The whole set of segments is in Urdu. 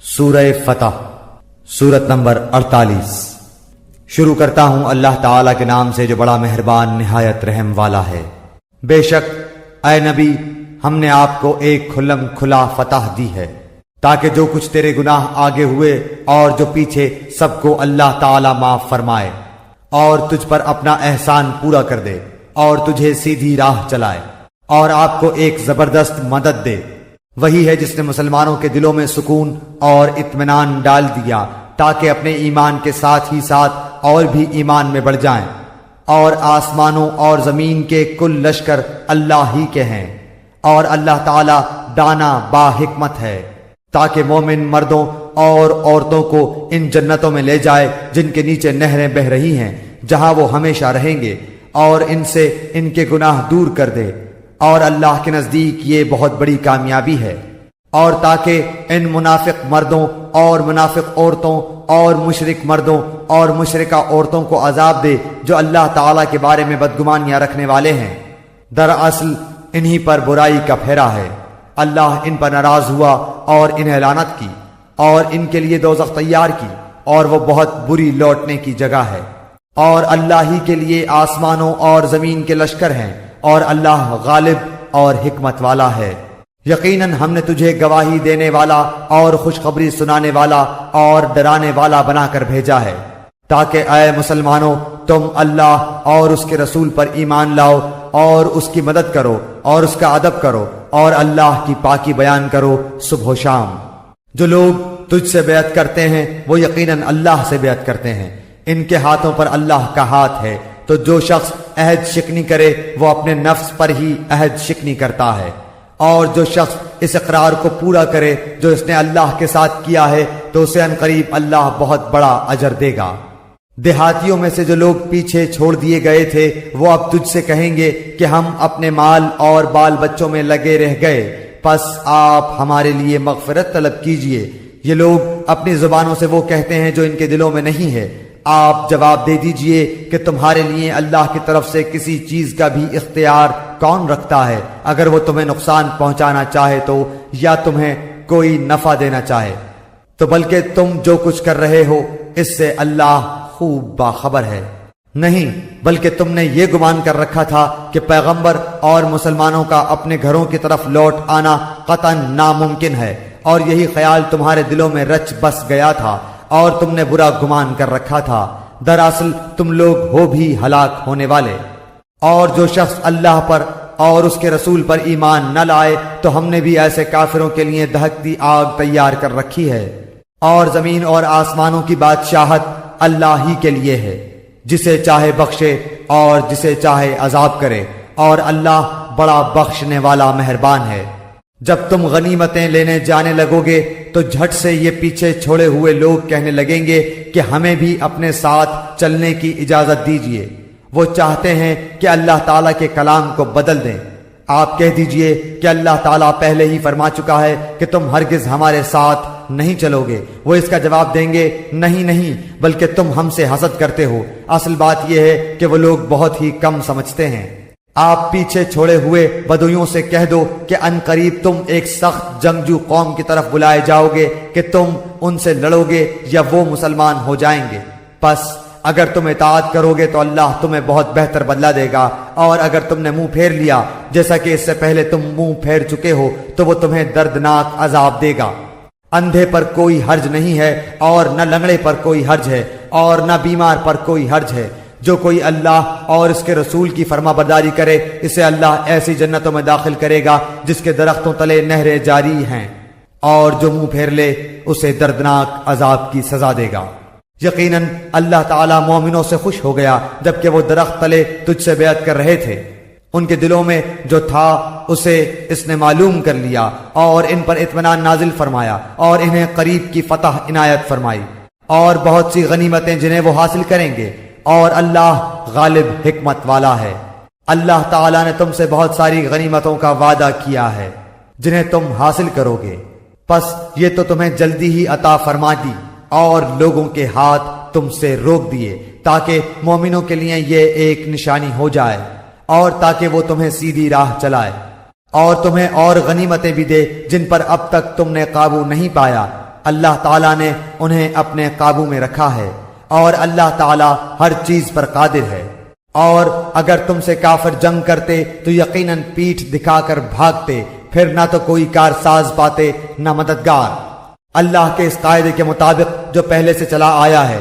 سورہ فتح سورت نمبر 48۔ شروع کرتا ہوں اللہ تعالیٰ کے نام سے جو بڑا مہربان نہایت رحم والا ہے۔ بے شک اے نبی ہم نے آپ کو ایک کھلم کھلا فتح دی ہے تاکہ جو کچھ تیرے گناہ آگے ہوئے اور جو پیچھے سب کو اللہ تعالیٰ معاف فرمائے اور تجھ پر اپنا احسان پورا کر دے اور تجھے سیدھی راہ چلائے اور آپ کو ایک زبردست مدد دے۔ وہی ہے جس نے مسلمانوں کے دلوں میں سکون اور اطمینان ڈال دیا تاکہ اپنے ایمان کے ساتھ ہی ساتھ اور بھی ایمان میں بڑھ جائیں، اور آسمانوں اور زمین کے کل لشکر اللہ ہی کے ہیں، اور اللہ تعالی دانا با حکمت ہے تاکہ مومن مردوں اور عورتوں کو ان جنتوں میں لے جائے جن کے نیچے نہریں بہہ رہی ہیں، جہاں وہ ہمیشہ رہیں گے، اور ان سے ان کے گناہ دور کر دے، اور اللہ کے نزدیک یہ بہت بڑی کامیابی ہے۔ اور تاکہ ان منافق مردوں اور منافق عورتوں اور مشرک مردوں اور مشرکہ عورتوں کو عذاب دے جو اللہ تعالیٰ کے بارے میں بدگمانیاں رکھنے والے ہیں، دراصل انہی پر برائی کا پھیرا ہے۔ اللہ ان پر ناراض ہوا اور انہیں لعنت کی اور ان کے لیے دوزخ تیار کی، اور وہ بہت بری لوٹنے کی جگہ ہے۔ اور اللہ ہی کے لیے آسمانوں اور زمین کے لشکر ہیں، اور اللہ غالب اور حکمت والا ہے۔ یقیناً ہم نے تجھے گواہی دینے والا اور خوشخبری سنانے والا اور ڈرانے والا بنا کر بھیجا ہے تاکہ اے مسلمانوں تم اللہ اور اس کے رسول پر ایمان لاؤ اور اس کی مدد کرو اور اس کا ادب کرو اور اللہ کی پاکی بیان کرو صبح و شام۔ جو لوگ تجھ سے بیعت کرتے ہیں وہ یقیناً اللہ سے بیعت کرتے ہیں، ان کے ہاتھوں پر اللہ کا ہاتھ ہے، تو جو شخص عہد شکنی کرے وہ اپنے نفس پر ہی عہد شکنی کرتا ہے، اور جو شخص اس اقرار کو پورا کرے جو اس نے اللہ کے ساتھ کیا ہے تو اسے عنقریب اللہ بہت بڑا اجر دے گا۔ دیہاتیوں میں سے جو لوگ پیچھے چھوڑ دیے گئے تھے وہ اب تجھ سے کہیں گے کہ ہم اپنے مال اور بال بچوں میں لگے رہ گئے، پس آپ ہمارے لیے مغفرت طلب کیجئے۔ یہ لوگ اپنی زبانوں سے وہ کہتے ہیں جو ان کے دلوں میں نہیں ہے۔ آپ جواب دے دیجئے کہ تمہارے لیے اللہ کی طرف سے کسی چیز کا بھی اختیار کون رکھتا ہے، اگر وہ تمہیں نقصان پہنچانا چاہے تو یا تمہیں کوئی نفع دینا چاہے تو، بلکہ تم جو کچھ کر رہے ہو اس سے اللہ خوب باخبر ہے۔ نہیں بلکہ تم نے یہ گمان کر رکھا تھا کہ پیغمبر اور مسلمانوں کا اپنے گھروں کی طرف لوٹ آنا قطعاً ناممکن ہے، اور یہی خیال تمہارے دلوں میں رچ بس گیا تھا اور تم نے برا گمان کر رکھا تھا، دراصل تم لوگ ہو بھی ہلاک ہونے والے۔ اور جو شخص اللہ پر اور اس کے رسول پر ایمان نہ لائے تو ہم نے بھی ایسے کافروں کے لیے دہکتی آگ تیار کر رکھی ہے۔ اور زمین اور آسمانوں کی بادشاہت اللہ ہی کے لیے ہے، جسے چاہے بخشے اور جسے چاہے عذاب کرے، اور اللہ بڑا بخشنے والا مہربان ہے۔ جب تم غنیمتیں لینے جانے لگو گے تو جھٹ سے یہ پیچھے چھوڑے ہوئے لوگ کہنے لگیں گے کہ ہمیں بھی اپنے ساتھ چلنے کی اجازت دیجیے۔ وہ چاہتے ہیں کہ اللہ تعالیٰ کے کلام کو بدل دیں۔ آپ کہہ دیجئے کہ اللہ تعالیٰ پہلے ہی فرما چکا ہے کہ تم ہرگز ہمارے ساتھ نہیں چلو گے۔ وہ اس کا جواب دیں گے نہیں نہیں، بلکہ تم ہم سے حسد کرتے ہو۔ اصل بات یہ ہے کہ وہ لوگ بہت ہی کم سمجھتے ہیں۔ آپ پیچھے چھوڑے ہوئے بدویوں سے کہہ دو کہ عنقریب تم ایک سخت جنگجو قوم کی طرف بلائے جاؤ گے کہ تم ان سے لڑو گے یا وہ مسلمان ہو جائیں گے، پس اگر تم اطاعت کرو گے تو اللہ تمہیں بہت بہتر بدلہ دے گا، اور اگر تم نے منہ پھیر لیا جیسا کہ اس سے پہلے تم منہ پھیر چکے ہو تو وہ تمہیں دردناک عذاب دے گا۔ اندھے پر کوئی حرج نہیں ہے اور نہ لنگڑے پر کوئی حرج ہے اور نہ بیمار پر کوئی حرج ہے۔ جو کوئی اللہ اور اس کے رسول کی فرما برداری کرے اسے اللہ ایسی جنتوں میں داخل کرے گا جس کے درختوں تلے نہریں جاری ہیں، اور جو منہ پھیر لے اسے دردناک عذاب کی سزا دے گا۔ یقیناً اللہ تعالیٰ مومنوں سے خوش ہو گیا جبکہ وہ درخت تلے تجھ سے بیعت کر رہے تھے۔ ان کے دلوں میں جو تھا اسے اس نے معلوم کر لیا اور ان پر اطمینان نازل فرمایا اور انہیں قریب کی فتح عنایت فرمائی اور بہت سی غنیمتیں جنہیں وہ حاصل کریں گے، اور اللہ غالب حکمت والا ہے۔ اللہ تعالیٰ نے تم سے بہت ساری غنیمتوں کا وعدہ کیا ہے جنہیں تم حاصل کرو گے، پس یہ تو تمہیں جلدی ہی عطا فرما دی اور لوگوں کے ہاتھ تم سے روک دیے تاکہ مومنوں کے لیے یہ ایک نشانی ہو جائے اور تاکہ وہ تمہیں سیدھی راہ چلائے، اور تمہیں اور غنیمتیں بھی دے جن پر اب تک تم نے قابو نہیں پایا، اللہ تعالیٰ نے انہیں اپنے قابو میں رکھا ہے اور اللہ تعالیٰ ہر چیز پر قادر ہے۔ اور اگر تم سے کافر جنگ کرتے تو یقیناً پیٹھ دکھا کر بھاگتے، پھر نہ تو کوئی کارساز پاتے نہ مددگار۔ اللہ کے اس قاعدے کے مطابق جو پہلے سے چلا آیا ہے،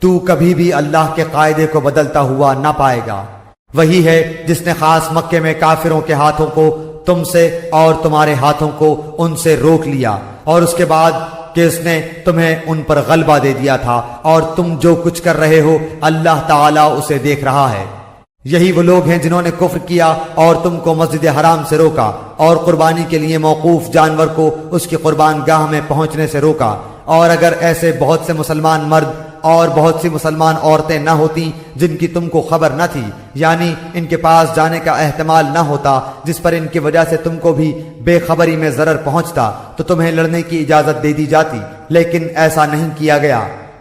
تو کبھی بھی اللہ کے قاعدے کو بدلتا ہوا نہ پائے گا۔ وہی ہے جس نے خاص مکے میں کافروں کے ہاتھوں کو تم سے اور تمہارے ہاتھوں کو ان سے روک لیا، اور اس کے بعد کہ اس نے تمہیں ان پر غلبہ دے دیا تھا، اور تم جو کچھ کر رہے ہو اللہ تعالیٰ اسے دیکھ رہا ہے۔ یہی وہ لوگ ہیں جنہوں نے کفر کیا اور تم کو مسجد حرام سے روکا، اور قربانی کے لیے موقوف جانور کو اس کی قربان گاہ میں پہنچنے سے روکا۔ اور اگر ایسے بہت سے مسلمان مرد اور بہت سی مسلمان عورتیں نہ ہوتی جن کی تم کو خبر نہ تھی، یعنی ان کے پاس جانے کا احتمال نہ ہوتا جس پر ان کی وجہ سے تم کو بھی بے خبری میں ضرر پہنچتا، تو تمہیں لڑنے کی اجازت دے دی جاتی، لیکن ایسا نہیں کیا گیا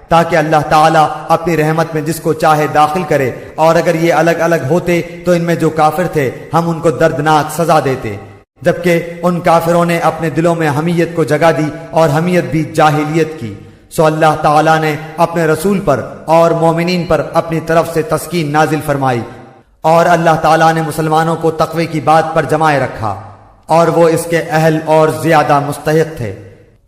تاکہ اللہ تعالیٰ اپنی رحمت میں جس کو چاہے داخل کرے۔ اور اگر یہ الگ الگ ہوتے تو ان میں جو کافر تھے ہم ان کو دردناک سزا دیتے، جبکہ ان کافروں نے اپنے دلوں میں حمیت کو جگہ دی، اور حمیت بھی جاہلیت کی۔ سو اللہ تعالیٰ نے اپنے رسول پر اور مومنین پر اپنی طرف سے تسکین نازل فرمائی، اور اللہ تعالیٰ نے مسلمانوں کو تقوی کی بات پر جمائے رکھا، اور وہ اس کے اہل اور زیادہ مستحق تھے،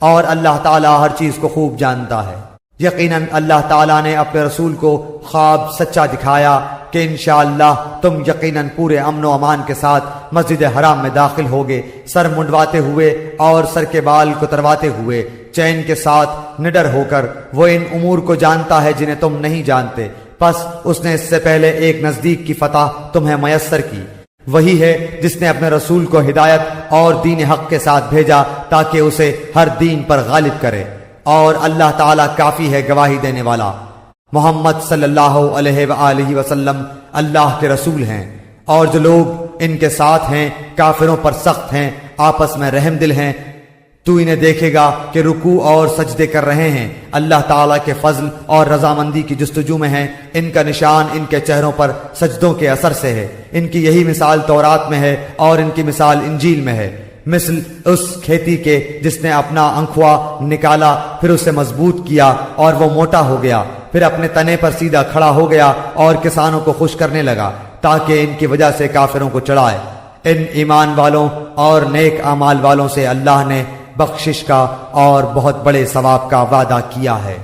اور اللہ تعالیٰ ہر چیز کو خوب جانتا ہے۔ یقیناً اللہ تعالیٰ نے اپنے رسول کو خواب سچا دکھایا کہ انشاءاللہ تم یقیناً پورے امن و امان کے ساتھ مسجد حرام میں داخل ہوگے، سر منڈواتے ہوئے اور سر کے بال کترواتے ہوئے، چین کے ساتھ نڈر ہو کر۔ وہ ان امور کو جانتا ہے جنہیں تم نہیں جانتے، پس اس نے اس سے پہلے ایک نزدیک کی فتح تمہیں میسر کی۔ وہی ہے جس نے اپنے رسول کو ہدایت اور دین حق کے ساتھ بھیجا تاکہ اسے ہر دین پر غالب کرے، اور اللہ تعالیٰ کافی ہے گواہی دینے والا۔ محمد صلی اللہ علیہ وآلہ وسلم اللہ کے رسول ہیں، اور جو لوگ ان کے ساتھ ہیں کافروں پر سخت ہیں، آپس میں رحم دل ہیں۔ تو انہیں دیکھے گا کہ رکوع اور سجدے کر رہے ہیں، اللہ تعالیٰ کے فضل اور رضامندی کی جستجو میں ہیں۔ ان کا نشان ان کے چہروں پر سجدوں کے اثر سے ہے۔ ان کی یہی مثال تورات میں ہے اور ان کی مثال انجیل میں ہے، مثل اس کھیتی کے جس نے اپنا انکھوا نکالا، پھر اسے مضبوط کیا اور وہ موٹا ہو گیا، پھر اپنے تنے پر سیدھا کھڑا ہو گیا اور کسانوں کو خوش کرنے لگا تاکہ ان کی وجہ سے کافروں کو چڑھائے۔ ان ایمان والوں اور نیک اعمال والوں سے اللہ نے بخشش کا اور بہت بڑے ثواب کا وعدہ کیا ہے۔